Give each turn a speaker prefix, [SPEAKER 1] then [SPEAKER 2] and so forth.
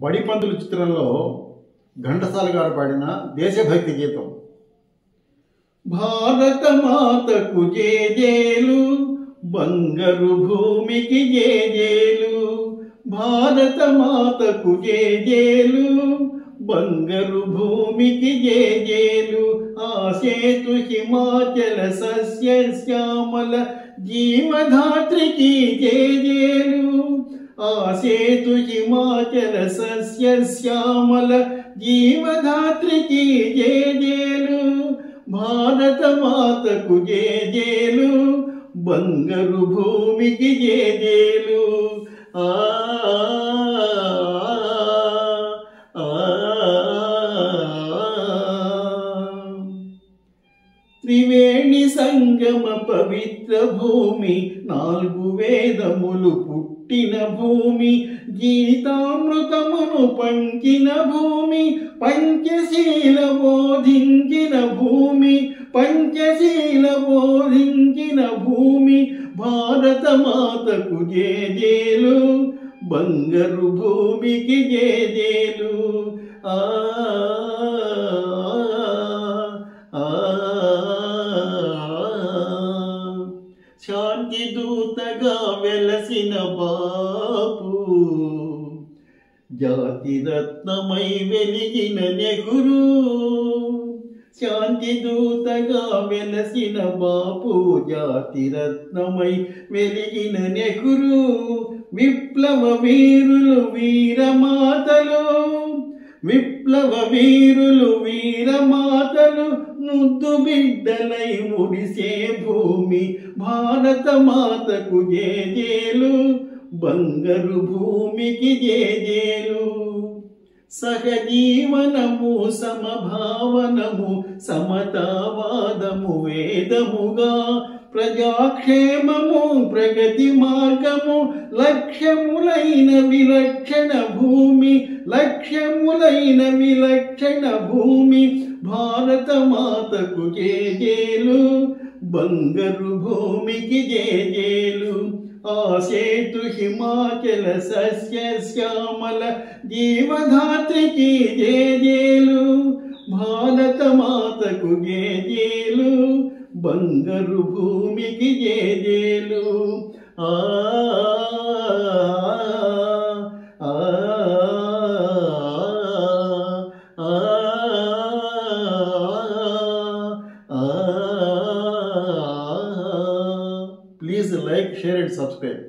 [SPEAKER 1] బడిపంతులు చిత్రంలో ఘంటసాల గారు పాడిన దేశభక్తి గీతం. భారత మాతకు జేజేలు, బంగారు భూమికి జేజేలు. భారత మాతకు జేజేలు, బంగారు భూమికి జేజేలు. ఆసేతు హిమాచల సస్య శ్యామల జీవధాత్రికి జేజేలు. ఆసేతు హిమాచల సస్య శ్యామల జీవధాత్రికి జేజేలు. భారత మాతకు జేజేలు, బంగారు భూమికి జేజేలు. ఆ త్రివేణి సంగమ పవిత్ర భూమి, 4 వేదములు పుట్టిన భూమి. గీతామృతమును పంచిన భూమి, పంచశీల బోధించిన భూమి. పంచశీల బోధించిన భూమి. భారత మాతకు జేజేలు, బంగారు భూమికి జేజేలు. ఆ శాంతి దూతగా వెలసిన బాపు, జాతి రత్నమై వెలిగిన నెహ్రూ. శాంతి దూతగా వెలసిన బాపు, జాతి రత్నమై వెలిగిన నెహ్రూ. విప్లవ వీరులు వీరమాతలు, విప్లవ వీరులు వీరమాతలు, ముద్దు బిడ్డలై ముడిసే భూమి. భారత మాతకు జేజేలు, బంగారు భూమికి జేజేలు. సహజీవనము సమభావనము సమతావాదము వేదముగా, ప్రజాక్షేమము ప్రగతి మార్గము లక్ష్యములైన విలక్షణ భూమి. లక్ష్యములైన విలక్షణ భూమి. భారత మాతకు జేజేలు, బంగారు భూమికి జేజేలు. ఆసేతు హిమాచల సస్య శ్యామల జీవధాత్రికి జేజేలు. భారత మాతకు జేజేలు, బంగారు భూమికి జేజేలు. ఆ Please like, share and subscribe.